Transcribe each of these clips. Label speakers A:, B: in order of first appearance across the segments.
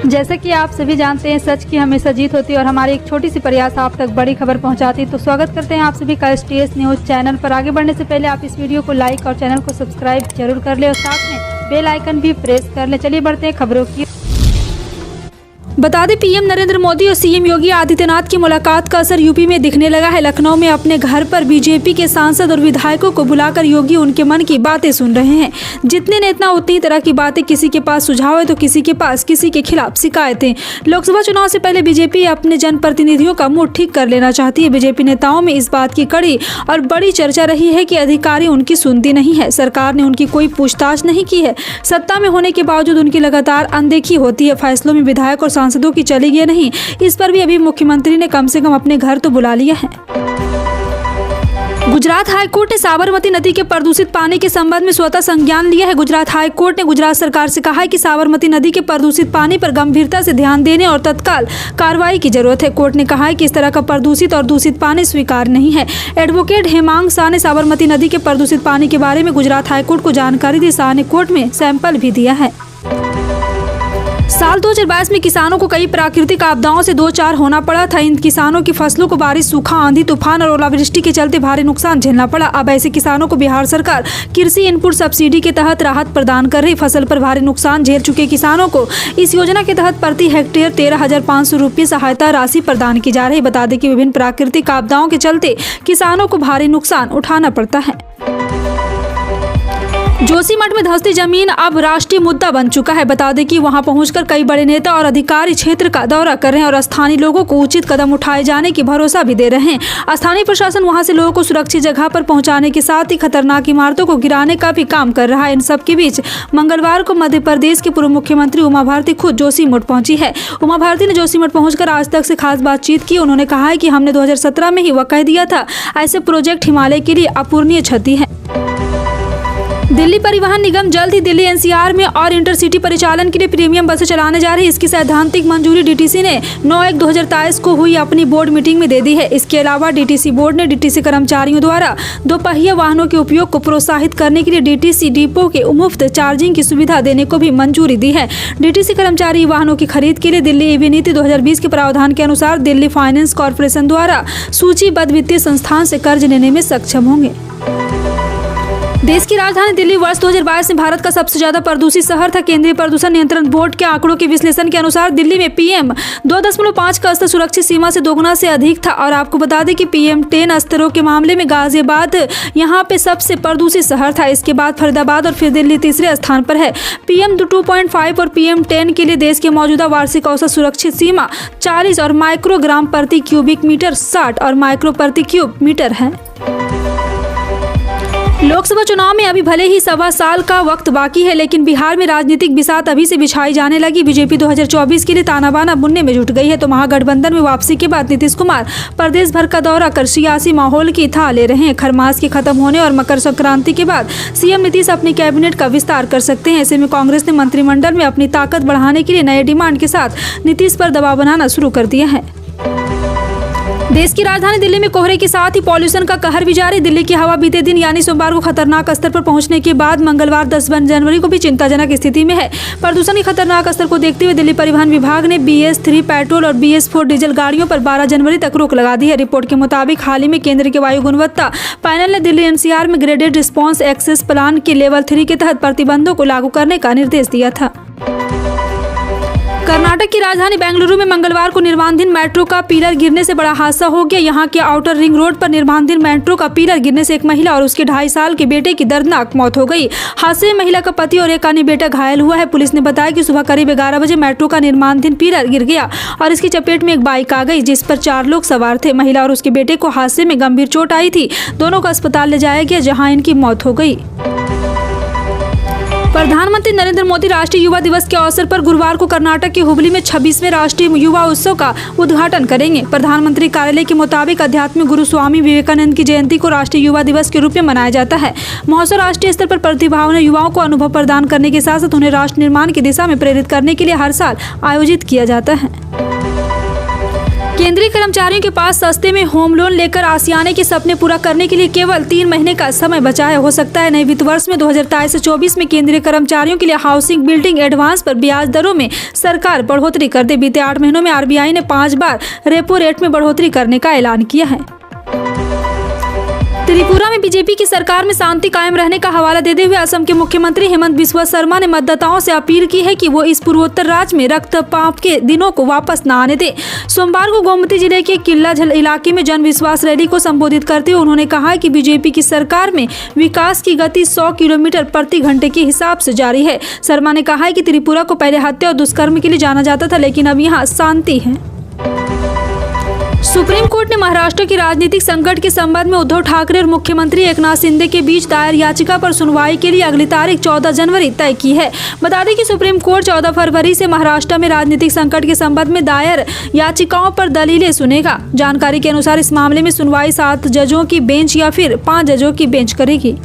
A: जैसा कि आप सभी जानते हैं, सच की हमेशा जीत होती है और हमारी एक छोटी सी प्रयास आप तक बड़ी खबर पहुंचाती है। तो स्वागत करते हैं आप सभी का STS न्यूज़ चैनल पर। आगे बढ़ने से पहले आप इस वीडियो को लाइक और चैनल को सब्सक्राइब जरूर कर ले और साथ में बेल आइकन भी प्रेस कर ले। चलिए बढ़ते हैं खबरों की। बता दें, पीएम नरेंद्र मोदी और सीएम योगी आदित्यनाथ की मुलाकात का असर यूपी में दिखने लगा है। लखनऊ में अपने घर पर बीजेपी के सांसद और विधायकों को बुलाकर योगी उनके मन की बातें सुन रहे हैं। जितने नेता उतनी तरह की बातें, किसी के पास सुझाव है तो किसी के पास किसी के खिलाफ शिकायतें। लोकसभा चुनाव से पहले बीजेपी अपने जनप्रतिनिधियों का मूड ठीक कर लेना चाहती है। बीजेपी नेताओं में इस बात की कड़ी और बड़ी चर्चा रही है कि अधिकारी उनकी सुनती नहीं है। सरकार ने उनकी कोई पूछताछ नहीं की है। सत्ता में होने के बावजूद उनकी लगातार अनदेखी होती है। फैसलों में विधायक और सांसदों की चली गई नहीं, इस पर भी अभी मुख्यमंत्री ने कम से कम अपने घर तो बुला लिया है। गुजरात हाईकोर्ट ने साबरमती नदी के प्रदूषित पानी के संबंध में स्वतः संज्ञान लिया है। गुजरात हाईकोर्ट ने गुजरात सरकार से कहा है कि साबरमती नदी के प्रदूषित पानी पर गंभीरता से ध्यान देने और तत्काल कार्रवाई की जरूरत है। कोर्ट ने कहा है कि इस तरह का प्रदूषित और दूषित पानी स्वीकार्य नहीं है। एडवोकेट हेमांग शाह ने साबरमती नदी के प्रदूषित पानी के बारे में गुजरात हाईकोर्ट को जानकारी दी। शाह ने कोर्ट में सैंपल भी दिया है। साल 2022 में किसानों को कई प्राकृतिक आपदाओं से दो चार होना पड़ा था। इन किसानों की फसलों को बारिश, सूखा, आंधी, तूफान और ओलावृष्टि के चलते भारी नुकसान झेलना पड़ा। अब ऐसे किसानों को बिहार सरकार कृषि इनपुट सब्सिडी के तहत राहत प्रदान कर रही। फसल पर भारी नुकसान झेल चुके किसानों को इस योजना के तहत प्रति हेक्टेयर 13,500 रुपये सहायता राशि प्रदान की जा रही। बता दें कि विभिन्न प्राकृतिक आपदाओं के चलते किसानों को भारी नुकसान उठाना पड़ता है। जोशीमठ में धंसती जमीन अब राष्ट्रीय मुद्दा बन चुका है। बता दें कि वहां पहुंचकर कई बड़े नेता और अधिकारी क्षेत्र का दौरा कर रहे हैं और स्थानीय लोगों को उचित कदम उठाए जाने की भरोसा भी दे रहे हैं। स्थानीय प्रशासन वहां से लोगों को सुरक्षित जगह पर पहुंचाने के साथ ही खतरनाक इमारतों को गिराने का भी काम कर रहा है। इन सब के बीच मंगलवार को मध्य प्रदेश के पूर्व मुख्यमंत्री उमा भारती खुद जोशीमठ पहुंची है। उमा भारती ने जोशीमठ पहुंचकर आज तक से खास बातचीत की। उन्होंने कहा है कि हमने 2017 में ही वह कह दिया था, ऐसे प्रोजेक्ट हिमालय के लिए अपूरणीय क्षति है। दिल्ली परिवहन निगम जल्द ही दिल्ली NCR में और इंटरसिटी परिचालन के लिए प्रीमियम बसें चलाने जा रही है। इसकी सैद्धांतिक मंजूरी DTC ने 9/1/2023 को हुई अपनी बोर्ड मीटिंग में दे दी है। इसके अलावा DTC बोर्ड ने DTC कर्मचारियों द्वारा दोपहिया वाहनों के उपयोग को प्रोत्साहित करने के लिए DTC डिपो के मुफ्त चार्जिंग की सुविधा देने को भी मंजूरी दी है। DTC कर्मचारी वाहनों की खरीद के लिए दिल्ली EV नीति 2020 के प्रावधान के अनुसार दिल्ली फाइनेंस कॉर्पोरेशन द्वारा सूचीबद्ध वित्तीय संस्थान से कर्ज लेने में सक्षम होंगे। देश की राजधानी दिल्ली वर्ष 2022 में भारत का सबसे ज्यादा प्रदूषित शहर था। केंद्रीय प्रदूषण नियंत्रण बोर्ड के आंकड़ों के विश्लेषण के अनुसार दिल्ली में PM 2.5 का स्तर सुरक्षित सीमा से दोगुना से अधिक था। और आपको बता दें कि PM 10 स्तरों के मामले में गाजियाबाद यहाँ पे सबसे प्रदूषित शहर था। इसके बाद फरीदाबाद और फिर दिल्ली तीसरे स्थान पर है। PM 2.5 और PM 10 के लिए देश के मौजूदा वार्षिक औसत सुरक्षित सीमा 40 और माइक्रोग्राम प्रति क्यूबिक मीटर 60 और माइक्रो प्रति क्यूब मीटर है। लोकसभा चुनाव में अभी भले ही 1.25 साल का वक्त बाकी है, लेकिन बिहार में राजनीतिक बिसात अभी से बिछाई जाने लगी। बीजेपी 2024 के लिए ताना बाना बुनने में जुट गई है। तो महागठबंधन में वापसी के बाद नीतीश कुमार प्रदेश भर का दौरा कर सियासी माहौल की था ले रहे हैं। खरमास के खत्म होने और मकर संक्रांति के बाद CM नीतीश अपनी कैबिनेट का विस्तार कर सकते हैं। ऐसे में कांग्रेस ने मंत्रिमंडल में अपनी ताकत बढ़ाने के लिए नए डिमांड के साथ नीतीश पर दबाव बनाना शुरू कर दिया है। देश की राजधानी दिल्ली में कोहरे के साथ ही पॉल्यूशन का कहर भी जारी। दिल्ली की हवा बीते दिन यानी सोमवार को खतरनाक स्तर पर पहुंचने के बाद मंगलवार 10 जनवरी को भी चिंताजनक स्थिति में है। प्रदूषण के खतरनाक स्तर को देखते हुए दिल्ली परिवहन विभाग ने BS3 पेट्रोल और BS4 डीजल गाड़ियों पर 12 जनवरी तक रोक लगा दी है। रिपोर्ट के मुताबिक हाल ही में केंद्र के वायु गुणवत्ता पैनल ने दिल्ली NCR में ग्रेडेड रिस्पॉन्स एक्सेस प्लान के लेवल 3 के तहत प्रतिबंधों को लागू करने का निर्देश दिया था। कर्नाटक की राजधानी बेंगलुरु में मंगलवार को निर्माणाधीन मेट्रो का पिलर गिरने से बड़ा हादसा हो गया। यहां के आउटर रिंग रोड पर निर्माणाधीन मेट्रो का पिलर गिरने से एक महिला और उसके 2.5 साल के बेटे की दर्दनाक मौत हो गई। हादसे में महिला का पति और एक अन्य बेटा घायल हुआ है। पुलिस ने बताया कि सुबह करीब 11 बजे मेट्रो का निर्माणाधीन पिलर गिर गया और इसकी चपेट में एक बाइक आ गई, जिस पर 4 लोग सवार थे। महिला और उसके बेटे को हादसे में गंभीर चोट आई थी। दोनों को अस्पताल ले जाया गया, जहाँ इनकी मौत हो गई। प्रधानमंत्री नरेंद्र मोदी राष्ट्रीय युवा दिवस के अवसर पर गुरुवार को कर्नाटक के हुबली में 26वें राष्ट्रीय युवा उत्सव का उद्घाटन करेंगे। प्रधानमंत्री कार्यालय के मुताबिक आध्यात्मिक गुरु स्वामी विवेकानंद की जयंती को राष्ट्रीय युवा दिवस के रूप में मनाया जाता है। महोत्सव राष्ट्रीय स्तर पर प्रतिभावान युवाओं को अनुभव प्रदान करने के साथ साथ उन्हें राष्ट्र निर्माण की दिशा में प्रेरित करने के लिए हर साल आयोजित किया जाता है। केंद्रीय कर्मचारियों के पास सस्ते में होम लोन लेकर आशियाने के सपने पूरा करने के लिए केवल 3 महीने का समय बचा है। हो सकता है नए वित्त वर्ष में 2023 से 24 में केंद्रीय कर्मचारियों के लिए हाउसिंग बिल्डिंग एडवांस पर ब्याज दरों में सरकार बढ़ोतरी कर दे। बीते 8 महीनों में आरबीआई ने 5 बार रेपो रेट में बढ़ोतरी करने का ऐलान किया है। त्रिपुरा में बीजेपी की सरकार में शांति कायम रहने का हवाला देते हुए असम के मुख्यमंत्री हेमंत बिस्वा शर्मा ने मतदाताओं से अपील की है कि वो इस पूर्वोत्तर राज्य में रक्तपात के दिनों को वापस न आने दें। सोमवार को गोमती जिले के किल्लाझल इलाके में जन विश्वास रैली को संबोधित करते हुए उन्होंने कहा कि बीजेपी की सरकार में विकास की गति 100 किलोमीटर प्रति घंटे के हिसाब से जारी है। शर्मा ने कहा है कि त्रिपुरा को पहले हत्या और दुष्कर्म के लिए जाना जाता था, लेकिन अब यहाँ शांति है। सुप्रीम कोर्ट ने महाराष्ट्र के राजनीतिक संकट के संबंध में उद्धव ठाकरे और मुख्यमंत्री एकनाथ शिंदे के बीच दायर याचिका पर सुनवाई के लिए अगली तारीख 14 जनवरी तय की है। बता दें कि सुप्रीम कोर्ट 14 फरवरी से महाराष्ट्र में राजनीतिक संकट के संबंध में दायर याचिकाओं पर दलीलें सुनेगा। जानकारी के अनुसार इस मामले में सुनवाई 7 जजों की बेंच या फिर 5 जजों की बेंच करेगी।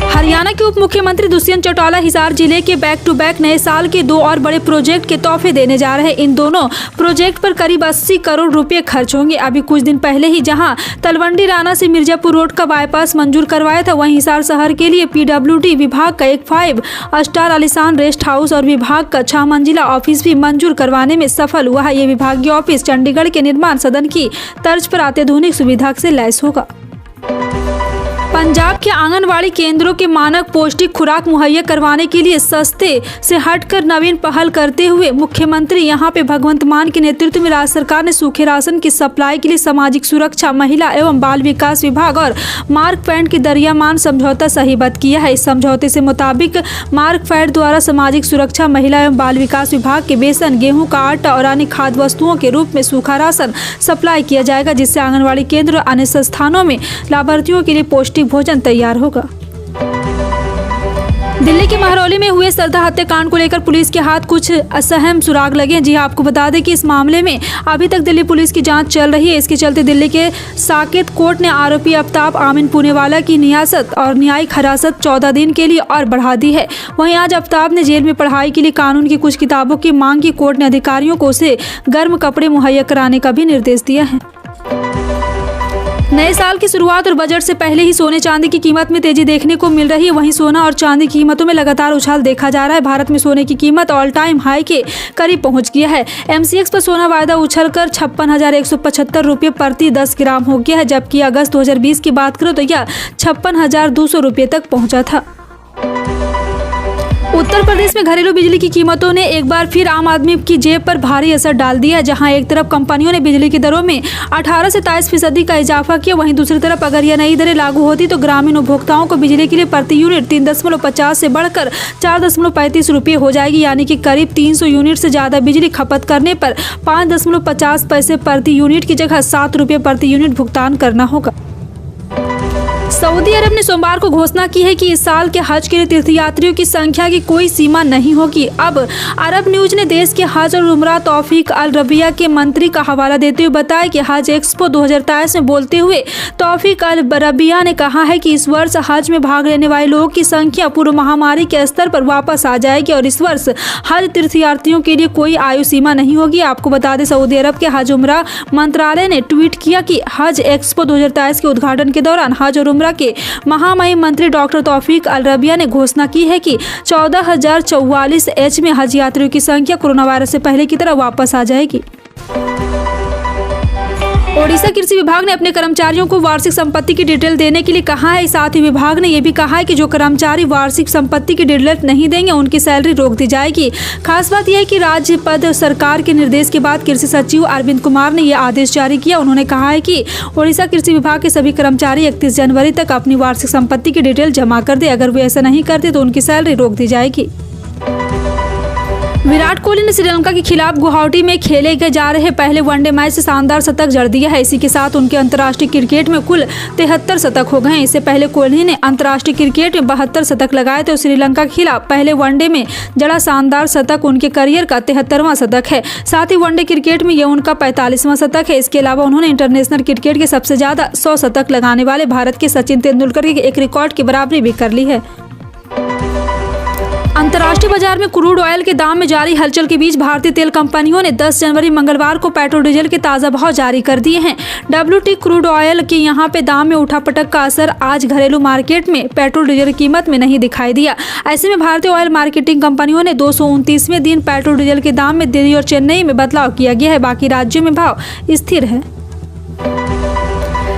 A: हरियाणा के उप मुख्यमंत्री दुष्यंत चौटाला हिसार जिले के बैक टू बैक नए साल के 2 और बड़े प्रोजेक्ट के तोहफे देने जा रहे हैं। इन दोनों प्रोजेक्ट पर करीब 80 करोड़ रुपए खर्च होंगे। अभी कुछ दिन पहले ही जहां तलवंडी राना से मिर्जापुर रोड का बाईपास मंजूर करवाया था, वहीं हिसार शहर के लिए पीडब्ल्यूडी विभाग का एक 5 स्टार आलीशान रेस्ट हाउस और विभाग का 6 मंजिला ऑफिस भी मंजूर करवाने में सफल हुआ है। ये विभागीय ऑफिस चंडीगढ़ के निर्माण सदन की तर्ज पर अत्याधुनिक सुविधा से लैस होगा। पंजाब के आंगनवाड़ी केंद्रों के मानक पौष्टिक खुराक मुहैया करवाने के लिए सस्ते से हटकर नवीन पहल करते हुए मुख्यमंत्री यहां पे भगवंत मान के नेतृत्व में राज्य सरकार ने सूखे राशन की सप्लाई के लिए सामाजिक सुरक्षा, महिला एवं बाल विकास विभाग और मार्कफेड की दरियामान समझौता सहीबद्ध किया है। इस समझौते से मुताबिक मार्कफेड द्वारा सामाजिक सुरक्षा, महिला एवं बाल विकास विभाग के बेसन, गेहूँ का आटा और अन्य खाद्य वस्तुओं के रूप में सूखा राशन सप्लाई किया जाएगा, जिससे आंगनवाड़ी केंद्र और अन्य संस्थानों में लाभार्थियों के लिए पौष्टिक भोजन तैयार होगा। दिल्ली के महरौली में हुए श्रद्धा हत्याकांड को लेकर पुलिस के हाथ कुछ असहम सुराग लगे। जी आपको बता दें कि इस मामले में अभी तक दिल्ली पुलिस की जांच चल रही है। इसके चलते दिल्ली के साकेत कोर्ट ने आरोपी आफ्ताब आमीन पुणेवाला की नियासत और न्यायिक हिरासत 14 दिन के लिए और बढ़ा दी है। वहीं आज आफ्ताब ने जेल में पढ़ाई के लिए कानून की कुछ किताबों की मांग की। कोर्ट ने अधिकारियों को उसे गर्म कपड़े मुहैया कराने का भी निर्देश दिया है। नए साल की शुरुआत और बजट से पहले ही सोने चांदी की कीमत में तेजी देखने को मिल रही है। वहीं सोना और चांदी की कीमतों में लगातार उछाल देखा जा रहा है। भारत में सोने की कीमत ऑल टाइम हाई के करीब पहुंच गया है। MCX पर सोना वायदा उछलकर 56,175 रुपये प्रति 10 ग्राम हो गया है, जबकि अगस्त 2020 की बात करो तो यह 56,200 रुपये तक पहुंचा था। उत्तर प्रदेश में घरेलू बिजली की कीमतों ने एक बार फिर आम आदमी की जेब पर भारी असर डाल दिया है। जहां एक तरफ कंपनियों ने बिजली की दरों में 18 से 23% का इजाफा किया, वहीं दूसरी तरफ अगर यह नई दरें लागू होती तो ग्रामीण उपभोक्ताओं को बिजली के लिए प्रति यूनिट 3.50 से बढ़कर 4.35 रुपये हो जाएगी, यानी कि करीब 300 यूनिट से ज्यादा बिजली खपत करने पर 5.50 पैसे प्रति यूनिट की जगह 7 रुपये प्रति यूनिट भुगतान करना होगा। सऊदी अरब ने सोमवार को घोषणा की है कि इस साल के हज के लिए तीर्थयात्रियों की संख्या की कोई सीमा नहीं होगी। अब अरब न्यूज ने देश के हज और उमरा तौफीक अल रबिया के मंत्री का हवाला देते हुए बताया कि हज एक्सपो 2023 में बोलते हुए तौफीक अल रबिया ने कहा है कि इस वर्ष हज में भाग लेने वाले लोगों की संख्या पूर्व महामारी के स्तर पर वापस आ जाएगी और इस वर्ष हज तीर्थयात्रियों के लिए कोई आयु सीमा नहीं होगी। आपको बता दें, सऊदी अरब के हज उमरा मंत्रालय ने ट्वीट किया कि हज एक्सपो 2023 के उद्घाटन के दौरान हज और उमरा के महामहिम मंत्री डॉक्टर तौफीक अल रबिया ने घोषणा की है कि 14,044 H में हज यात्रियों की संख्या कोरोना वायरस से पहले की तरह वापस आ जाएगी। ओडिशा कृषि विभाग ने अपने कर्मचारियों को वार्षिक संपत्ति की डिटेल देने के लिए कहा है। साथ ही विभाग ने यह भी कहा है कि जो कर्मचारी वार्षिक संपत्ति की डिटेल नहीं देंगे उनकी सैलरी रोक दी जाएगी। खास बात यह है कि राज्य पद सरकार के निर्देश के बाद कृषि सचिव अरविंद कुमार ने यह आदेश जारी किया। उन्होंने कहा है कि ओडिशा कृषि विभाग के सभी कर्मचारी 31 जनवरी तक अपनी वार्षिक संपत्ति की डिटेल जमा कर दे। अगर वे ऐसा नहीं करते तो उनकी सैलरी रोक दी जाएगी। विराट कोहली ने श्रीलंका के खिलाफ गुवाहाटी में खेले गए जा रहे पहले वनडे मैच से शानदार शतक जड़ दिया है। इसी के साथ उनके अंतर्राष्ट्रीय क्रिकेट में कुल 73 शतक हो गए हैं। इससे पहले कोहली ने अंतर्राष्ट्रीय क्रिकेट में 72 शतक लगाए थे और श्रीलंका के खिलाफ पहले वनडे में जड़ा शानदार शतक उनके करियर का 73वां शतक है। साथ ही वनडे क्रिकेट में यह उनका 45वां शतक है। इसके अलावा उन्होंने इंटरनेशनल क्रिकेट के सबसे ज्यादा 100 शतक लगाने वाले भारत के सचिन तेंदुलकर के एक रिकॉर्ड की बराबरी भी कर ली है। अंतर्राष्ट्रीय बाजार में क्रूड ऑयल के दाम में जारी हलचल के बीच भारतीय तेल कंपनियों ने 10 जनवरी मंगलवार को पेट्रोल डीजल के ताज़ा भाव जारी कर दिए हैं। WT क्रूड ऑयल के यहाँ पे दाम में उठापटक का असर आज घरेलू मार्केट में पेट्रोल डीजल की कीमत में नहीं दिखाई दिया। ऐसे में भारतीय ऑयल मार्केटिंग कंपनियों ने 229वें दिन पेट्रोल डीजल के दाम में दिल्ली और चेन्नई में बदलाव किया गया है, बाकी राज्यों में भाव स्थिर है।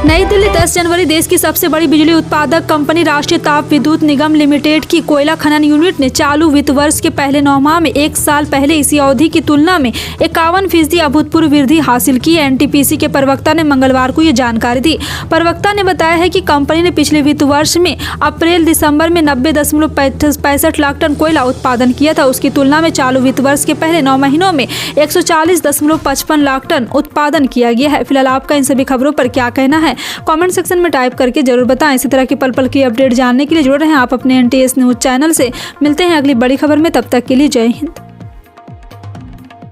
A: नई दिल्ली 10 जनवरी देश की सबसे बड़ी बिजली उत्पादक कंपनी राष्ट्रीय ताप विद्युत निगम लिमिटेड की कोयला खनन यूनिट ने चालू वित्त वर्ष के पहले 9 माह में एक साल पहले इसी अवधि की तुलना में 51% अभूतपूर्व वृद्धि हासिल की है। NTPC के प्रवक्ता ने मंगलवार को ये जानकारी दी। प्रवक्ता ने बताया है कि कंपनी ने पिछले वित्त वर्ष में अप्रैल दिसंबर में 90.65 लाख टन कोयला उत्पादन किया था। उसकी तुलना में चालू वित्त वर्ष के पहले 9 महीनों में 140.55 लाख टन उत्पादन किया गया है। फिलहाल आपका इन सभी खबरों पर क्या कहना है, कमेंट सेक्शन में टाइप करके जरूर बताएं। इसी तरह की पल पल की अपडेट जानने के लिए जुड़े रहें आप अपने NTS न्यूज चैनल से। मिलते हैं अगली बड़ी खबर में, तब तक के लिए जय हिंद।